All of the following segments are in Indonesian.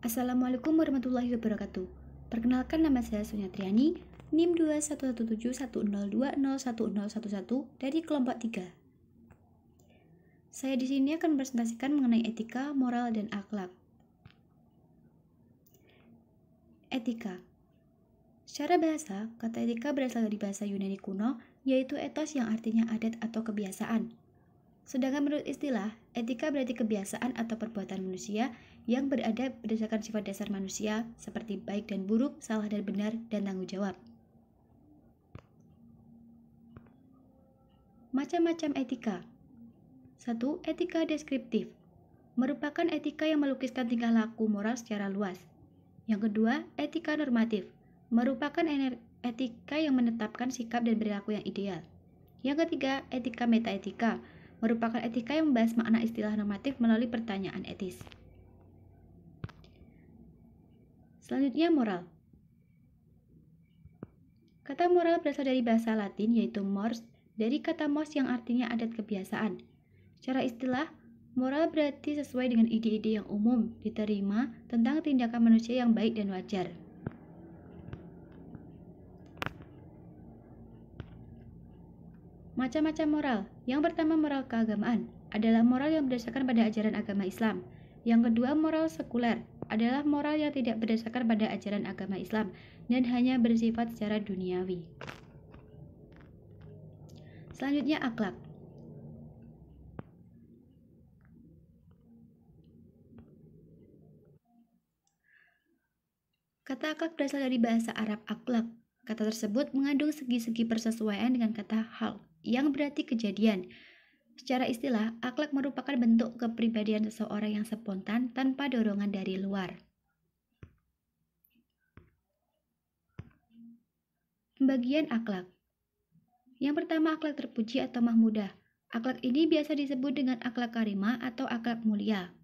Assalamualaikum warahmatullahi wabarakatuh. Perkenalkan, nama saya Sonia Triani, NIM 211710201011 dari kelompok 3. Saya di sini akan mempresentasikan mengenai etika, moral, dan akhlak. Etika. Secara bahasa, kata etika berasal dari bahasa Yunani kuno, yaitu ethos yang artinya adat atau kebiasaan. Sedangkan menurut istilah, etika berarti kebiasaan atau perbuatan manusia yang beradab berdasarkan sifat dasar manusia seperti baik dan buruk, salah dan benar, dan tanggung jawab. Macam-macam etika. 1. Etika deskriptif merupakan etika yang melukiskan tingkah laku moral secara luas. Yang kedua, etika normatif merupakan etika yang menetapkan sikap dan perilaku yang ideal. Yang ketiga, etika metaetika merupakan etika yang membahas makna istilah normatif melalui pertanyaan etis. Selanjutnya, moral. Kata moral berasal dari bahasa Latin yaitu mors, dari kata mos yang artinya adat kebiasaan. Secara istilah, moral berarti sesuai dengan ide-ide yang umum diterima tentang tindakan manusia yang baik dan wajar. Macam-macam moral. Yang pertama, moral keagamaan adalah moral yang berdasarkan pada ajaran agama Islam. Yang kedua, moral sekuler adalah moral yang tidak berdasarkan pada ajaran agama Islam dan hanya bersifat secara duniawi. Selanjutnya, akhlak. Kata akhlak berasal dari bahasa Arab akhlak. Kata tersebut mengandung segi-segi persesuaian dengan kata hal, yang berarti kejadian. Secara istilah, akhlak merupakan bentuk kepribadian seseorang yang spontan tanpa dorongan dari luar. Pembagian akhlak. Yang pertama, akhlak terpuji atau mahmudah. Akhlak ini biasa disebut dengan akhlak karimah atau akhlak mulia.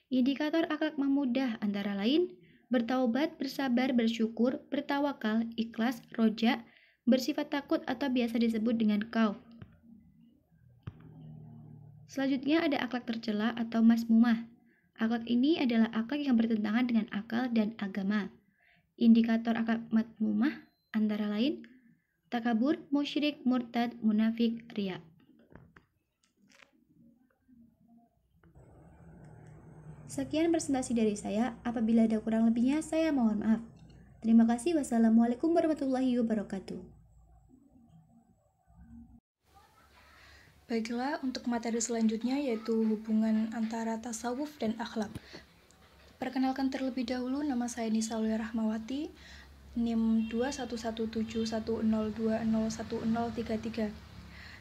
Indikator akhlak mahmudah antara lain bertaubat, bersabar, bersyukur, bertawakal, ikhlas, roja, bersifat takut atau biasa disebut dengan khauf. Selanjutnya ada akhlak tercela atau mazmumah. Akhlak ini adalah akhlak yang bertentangan dengan akal dan agama. Indikator akhlak mazmumah antara lain takabur, musyrik, murtad, munafik, riya. Sekian presentasi dari saya. Apabila ada kurang lebihnya, saya mohon maaf. Terima kasih. Wassalamualaikum warahmatullahi wabarakatuh. Baiklah, untuk materi selanjutnya yaitu hubungan antara tasawuf dan akhlak. Perkenalkan terlebih dahulu, nama saya Nisa Rahmawati, NIM 211710201033.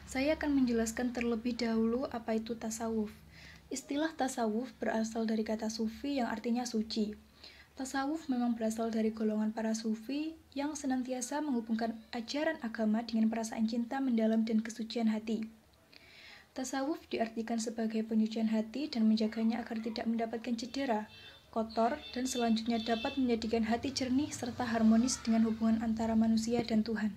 Saya akan menjelaskan terlebih dahulu apa itu tasawuf. Istilah tasawuf berasal dari kata sufi yang artinya suci. Tasawuf memang berasal dari golongan para sufi yang senantiasa menghubungkan ajaran agama dengan perasaan cinta mendalam dan kesucian hati. Tasawuf diartikan sebagai penyucian hati dan menjaganya agar tidak mendapatkan cedera, kotor, dan selanjutnya dapat menjadikan hati jernih serta harmonis dengan hubungan antara manusia dan Tuhan.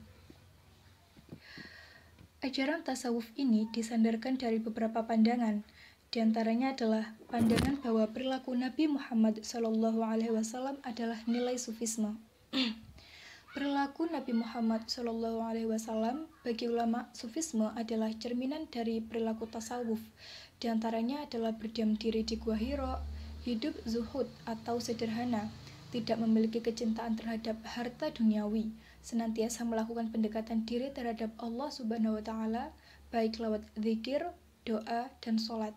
Ajaran tasawuf ini disandarkan dari beberapa pandangan. Di antaranya adalah pandangan bahwa perilaku Nabi Muhammad SAW adalah nilai sufisme. Perilaku Nabi Muhammad SAW bagi ulama sufisme adalah cerminan dari perilaku tasawuf. Di antaranya adalah berdiam diri di Gua Hiro, hidup zuhud atau sederhana, tidak memiliki kecintaan terhadap harta duniawi, senantiasa melakukan pendekatan diri terhadap Allah Subhanahu wa Ta'ala, baik lewat zikir, doa, dan sholat.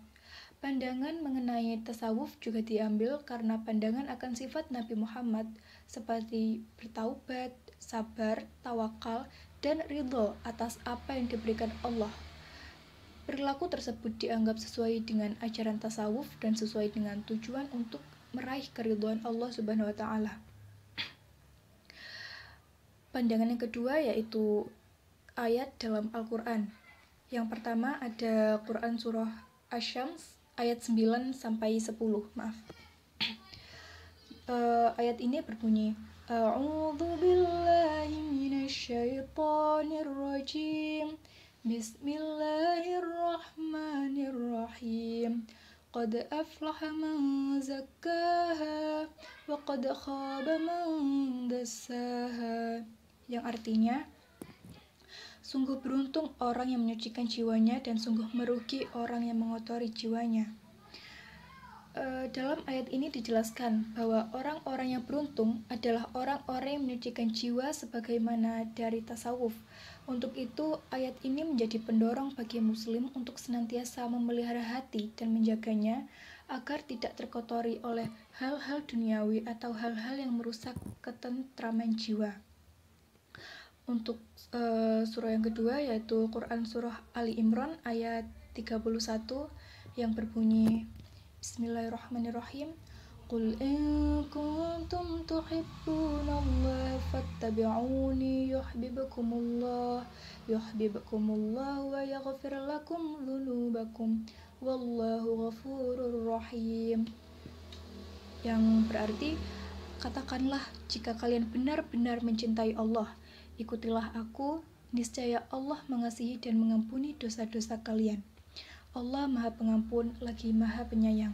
Pandangan mengenai tasawuf juga diambil karena pandangan akan sifat Nabi Muhammad seperti bertaubat, sabar, tawakal, dan ridho atas apa yang diberikan Allah. Perilaku tersebut dianggap sesuai dengan ajaran tasawuf dan sesuai dengan tujuan untuk meraih keridhaan Allah Subhanahu wa Ta'ala. Pandangan yang kedua yaitu ayat dalam Al-Quran. Yang pertama ada Quran surah Asy-Syams ayat 9 sampai 10. Ayat ini berbunyi, A'udzu billahi minasyaitonir rajim. Bismillahirrahmanirrahim. qad aflaha man zakkaha wa qad khaba man dassaha, yang artinya sungguh beruntung orang yang menyucikan jiwanya dan sungguh merugi orang yang mengotori jiwanya. Dalam ayat ini dijelaskan bahwa orang-orang yang beruntung adalah orang-orang yang menyucikan jiwa sebagaimana dari tasawuf. Untuk itu, ayat ini menjadi pendorong bagi muslim untuk senantiasa memelihara hati dan menjaganya agar tidak terkotori oleh hal-hal duniawi atau hal-hal yang merusak ketentraman jiwa. Untuk surah yang kedua yaitu Quran Surah Ali Imran ayat 31 yang berbunyi Bismillahirrahmanirrahim. Qul in kuntum tuhibbunallaha fattabi'uni yuhibbukumullah wa yaghfir lakum dzunubakum wallahu ghafurur rahim. Yang berarti, katakanlah jika kalian benar-benar mencintai Allah, ikutilah aku, niscaya Allah mengasihi dan mengampuni dosa-dosa kalian. Allah Maha Pengampun lagi Maha Penyayang.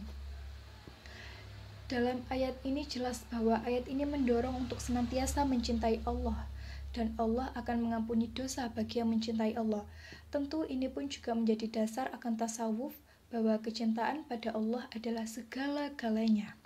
Dalam ayat ini jelas bahwa ayat ini mendorong untuk senantiasa mencintai Allah, dan Allah akan mengampuni dosa bagi yang mencintai Allah. Tentu ini pun juga menjadi dasar akan tasawuf bahwa kecintaan pada Allah adalah segala-galanya.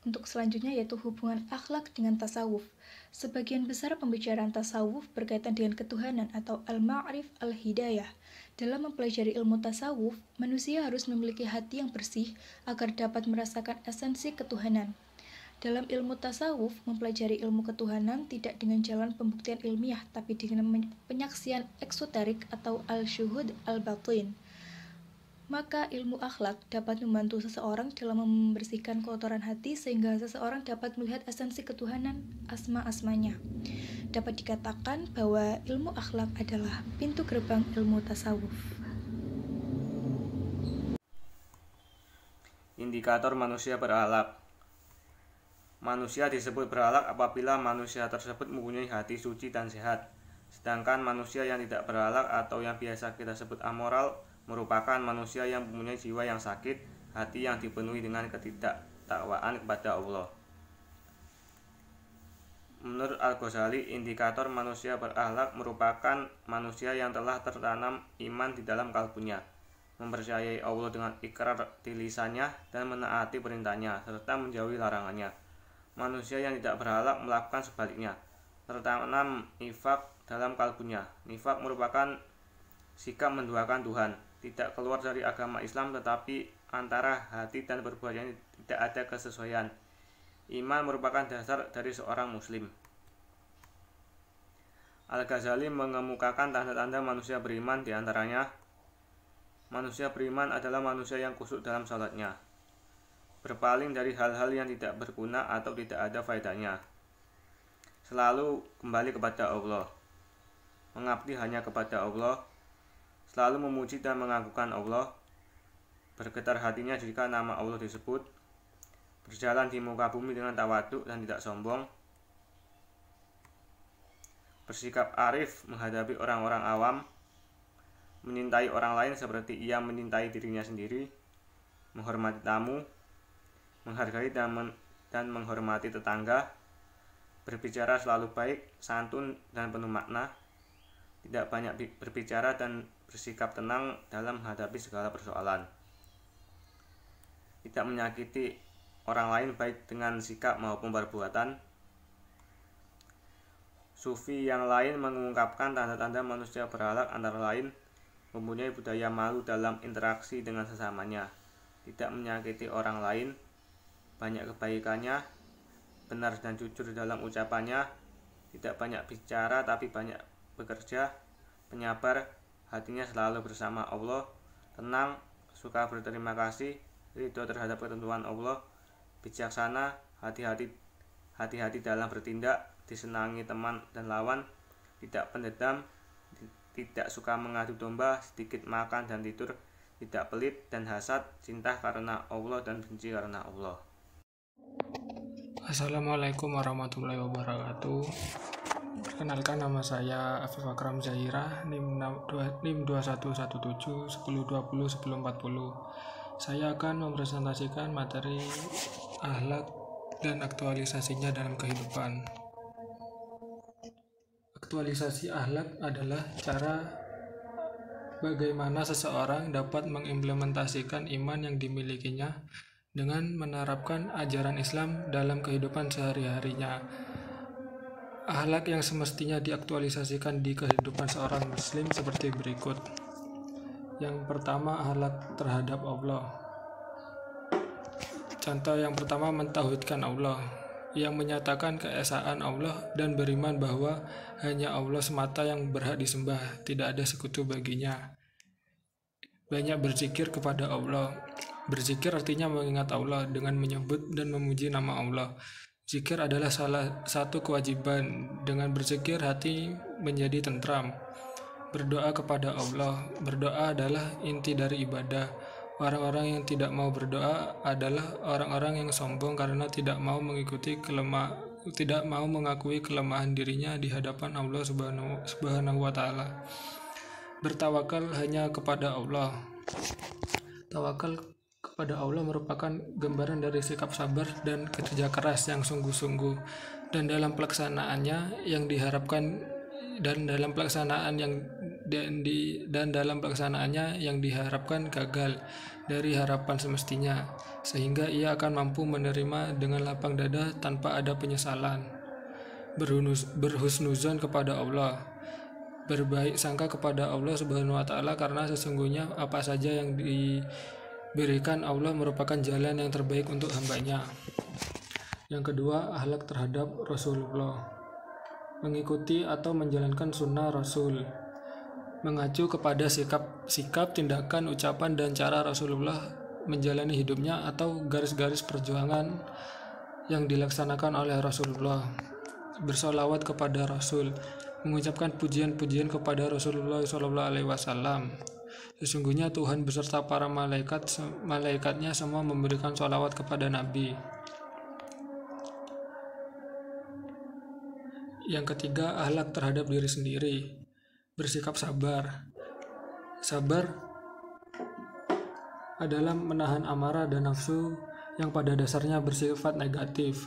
Untuk selanjutnya yaitu hubungan akhlak dengan tasawuf. Sebagian besar pembicaraan tasawuf berkaitan dengan ketuhanan atau al-ma'rif al-hidayah. Dalam mempelajari ilmu tasawuf, manusia harus memiliki hati yang bersih agar dapat merasakan esensi ketuhanan. Dalam ilmu tasawuf, mempelajari ilmu ketuhanan tidak dengan jalan pembuktian ilmiah, tapi dengan penyaksian eksoterik atau al-syuhud al-batin. Maka ilmu akhlak dapat membantu seseorang dalam membersihkan kotoran hati sehingga seseorang dapat melihat esensi ketuhanan asma-asmanya. Dapat dikatakan bahwa ilmu akhlak adalah pintu gerbang ilmu tasawuf. Indikator manusia berakhlak. Manusia disebut berakhlak apabila manusia tersebut mempunyai hati suci dan sehat. Sedangkan manusia yang tidak berakhlak atau yang biasa kita sebut amoral merupakan manusia yang mempunyai jiwa yang sakit, hati yang dipenuhi dengan ketidaktakwaan kepada Allah. Menurut Al-Ghazali, indikator manusia berakhlak merupakan manusia yang telah tertanam iman di dalam kalbunya, mempercayai Allah dengan ikrar di lisannya dan menaati perintahnya, serta menjauhi larangannya. Manusia yang tidak berakhlak melakukan sebaliknya, tertanam nifak dalam kalbunya. Nifak merupakan sikap menduakan Tuhan, tidak keluar dari agama Islam, tetapi antara hati dan perbuatannya tidak ada kesesuaian. Iman merupakan dasar dari seorang muslim. Al-Ghazali mengemukakan tanda-tanda manusia beriman, diantaranya manusia beriman adalah manusia yang khusyuk dalam salatnya, berpaling dari hal-hal yang tidak berguna atau tidak ada faedahnya, selalu kembali kepada Allah, mengabdi hanya kepada Allah, selalu memuji dan mengagungkan Allah, bergetar hatinya jika nama Allah disebut, berjalan di muka bumi dengan tawaduk dan tidak sombong, bersikap arif menghadapi orang-orang awam, menyintai orang lain seperti ia menyintai dirinya sendiri, menghormati tamu, menghargai dan menghormati tetangga, berbicara selalu baik, santun dan penuh makna, tidak banyak berbicara dan bersikap tenang dalam menghadapi segala persoalan, tidak menyakiti orang lain baik dengan sikap maupun perbuatan. Sufi yang lain mengungkapkan tanda-tanda manusia berakhlak antara lain mempunyai budaya malu dalam interaksi dengan sesamanya, tidak menyakiti orang lain, banyak kebaikannya, benar dan jujur dalam ucapannya, tidak banyak bicara tapi banyak bekerja, penyabar, hatinya selalu bersama Allah, tenang, suka berterima kasih, ridho terhadap ketentuan Allah, bijaksana, hati-hati dalam bertindak, disenangi teman dan lawan, tidak pendendam, tidak suka mengadu domba, sedikit makan dan tidur, tidak pelit dan hasad, cinta karena Allah dan benci karena Allah. Assalamualaikum warahmatullahi wabarakatuh. Perkenalkan, nama saya Afif Akram Zahira, NIM 2117 1020 1040. Saya akan mempresentasikan materi akhlak dan aktualisasinya dalam kehidupan. Aktualisasi akhlak adalah cara bagaimana seseorang dapat mengimplementasikan iman yang dimilikinya dengan menerapkan ajaran Islam dalam kehidupan sehari-harinya. Akhlak yang semestinya diaktualisasikan di kehidupan seorang muslim seperti berikut. Yang pertama, akhlak terhadap Allah. Contoh yang pertama, mentauhidkan Allah, yang menyatakan keesaan Allah dan beriman bahwa hanya Allah semata yang berhak disembah, tidak ada sekutu baginya. Banyak berzikir kepada Allah. Berzikir artinya mengingat Allah dengan menyebut dan memuji nama Allah. Zikir adalah salah satu kewajiban. Dengan berzikir hati menjadi tentram. Berdoa kepada Allah. Berdoa adalah inti dari ibadah. Orang-orang yang tidak mau berdoa adalah orang-orang yang sombong karena tidak mau mengakui kelemahan dirinya di hadapan Allah Subhanahu wa taala. Bertawakal hanya kepada Allah. Tawakal kepada Allah merupakan gambaran dari sikap sabar dan kerja keras yang sungguh-sungguh, dan dalam pelaksanaannya yang diharapkan gagal dari harapan semestinya, sehingga ia akan mampu menerima dengan lapang dada tanpa ada penyesalan. Berhusnuzon kepada Allah, berbaik sangka kepada Allah Subhanahu wa taala, karena sesungguhnya apa saja yang diberikan Allah merupakan jalan yang terbaik untuk hambanya. Yang kedua, akhlak terhadap Rasulullah. Mengikuti atau menjalankan sunnah Rasul, mengacu kepada sikap, tindakan, ucapan, dan cara Rasulullah menjalani hidupnya atau garis-garis perjuangan yang dilaksanakan oleh Rasulullah. Bersolawat kepada Rasul, mengucapkan pujian-pujian kepada Rasulullah SAW. Sesungguhnya Tuhan beserta para malaikatnya semua memberikan sholawat kepada Nabi. Yang ketiga, akhlak terhadap diri sendiri. Bersikap sabar. Sabar adalah menahan amarah dan nafsu yang pada dasarnya bersifat negatif.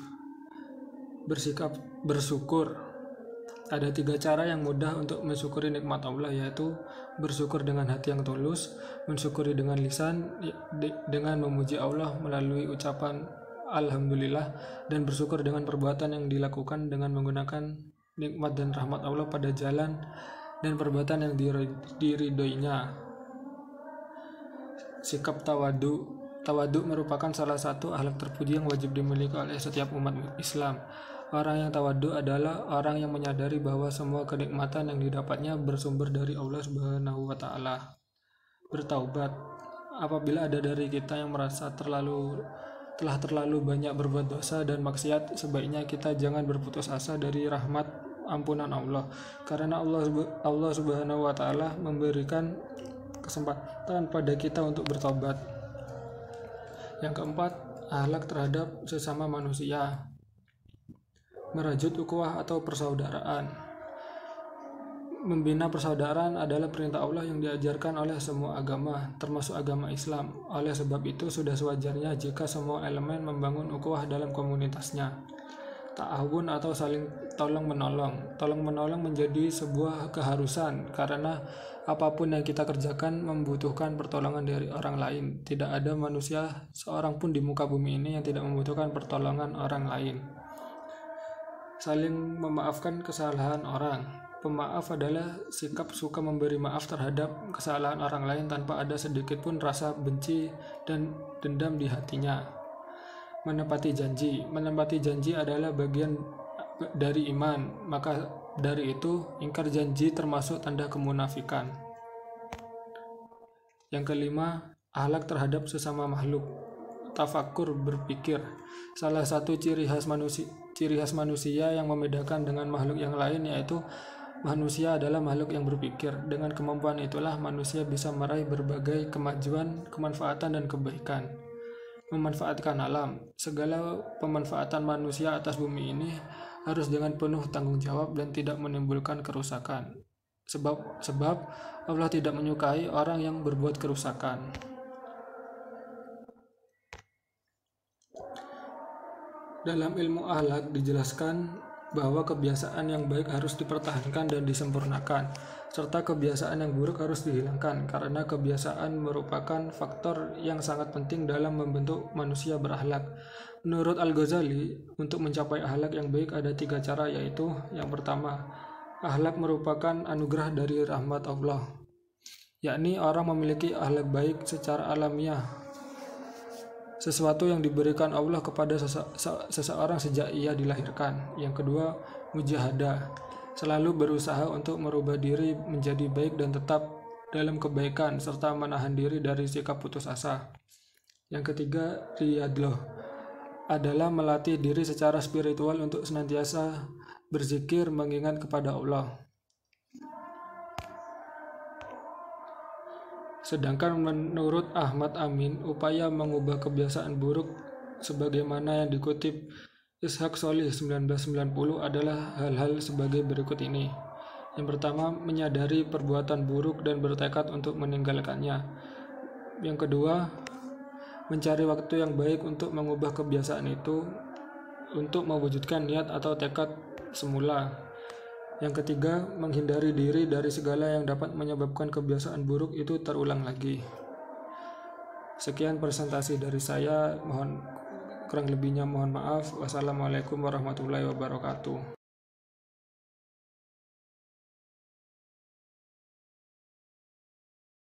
Bersikap bersyukur. Ada 3 cara yang mudah untuk mensyukuri nikmat Allah, yaitu bersyukur dengan hati yang tulus, mensyukuri dengan lisan dengan memuji Allah melalui ucapan Alhamdulillah, dan bersyukur dengan perbuatan yang dilakukan dengan menggunakan nikmat dan rahmat Allah pada jalan dan perbuatan yang diridhoinya. Sikap tawadu. Tawadu merupakan salah satu akhlak terpuji yang wajib dimiliki oleh setiap umat Islam. Orang yang tawadu adalah orang yang menyadari bahwa semua kenikmatan yang didapatnya bersumber dari Allah Subhanahu wa taala. Bertaubat. Apabila ada dari kita yang merasa telah terlalu banyak berbuat dosa dan maksiat, sebaiknya kita jangan berputus asa dari rahmat ampunan Allah, karena Allah Subhanahu wa taala memberikan kesempatan pada kita untuk bertobat. Yang keempat, akhlak terhadap sesama manusia. Merajut ukhuwah atau persaudaraan. Membina persaudaraan adalah perintah Allah yang diajarkan oleh semua agama, termasuk agama Islam. Oleh sebab itu, sudah sewajarnya jika semua elemen membangun ukhuwah dalam komunitasnya. Ta'awun atau saling tolong-menolong. Tolong-menolong menjadi sebuah keharusan, karena apapun yang kita kerjakan membutuhkan pertolongan dari orang lain. Tidak ada manusia seorang pun di muka bumi ini yang tidak membutuhkan pertolongan orang lain. Saling memaafkan kesalahan orang. Pemaaf adalah sikap suka memberi maaf terhadap kesalahan orang lain tanpa ada sedikit pun rasa benci dan dendam di hatinya. Menepati janji. Menepati janji adalah bagian dari iman, maka dari itu ingkar janji termasuk tanda kemunafikan. Yang kelima, akhlak terhadap sesama makhluk. Tafakur, berpikir. Salah satu ciri khas manusia yang membedakan dengan makhluk yang lain yaitu manusia adalah makhluk yang berpikir. Dengan kemampuan itulah manusia bisa meraih berbagai kemajuan, kemanfaatan, dan kebaikan. Memanfaatkan alam. Segala pemanfaatan manusia atas bumi ini harus dengan penuh tanggung jawab dan tidak menimbulkan kerusakan. Sebab Allah tidak menyukai orang yang berbuat kerusakan. Dalam ilmu akhlak dijelaskan bahwa kebiasaan yang baik harus dipertahankan dan disempurnakan, serta kebiasaan yang buruk harus dihilangkan, karena kebiasaan merupakan faktor yang sangat penting dalam membentuk manusia berakhlak. Menurut Al-Ghazali, untuk mencapai akhlak yang baik ada 3 cara, yaitu yang pertama, akhlak merupakan anugerah dari rahmat Allah, yakni orang memiliki akhlak baik secara alamiah, sesuatu yang diberikan Allah kepada seseorang sejak ia dilahirkan. Yang kedua, mujahadah, selalu berusaha untuk merubah diri menjadi baik dan tetap dalam kebaikan, serta menahan diri dari sikap putus asa. Yang ketiga, riyadhah, adalah melatih diri secara spiritual untuk senantiasa berzikir mengingat kepada Allah. Sedangkan menurut Ahmad Amin, upaya mengubah kebiasaan buruk sebagaimana yang dikutip Ishaq Sholih 1990 adalah hal-hal sebagai berikut ini. Yang pertama, menyadari perbuatan buruk dan bertekad untuk meninggalkannya. Yang kedua, mencari waktu yang baik untuk mengubah kebiasaan itu untuk mewujudkan niat atau tekad semula. Yang ketiga, menghindari diri dari segala yang dapat menyebabkan kebiasaan buruk itu terulang lagi. Sekian presentasi dari saya, kurang lebihnya mohon maaf. Wassalamualaikum warahmatullahi wabarakatuh.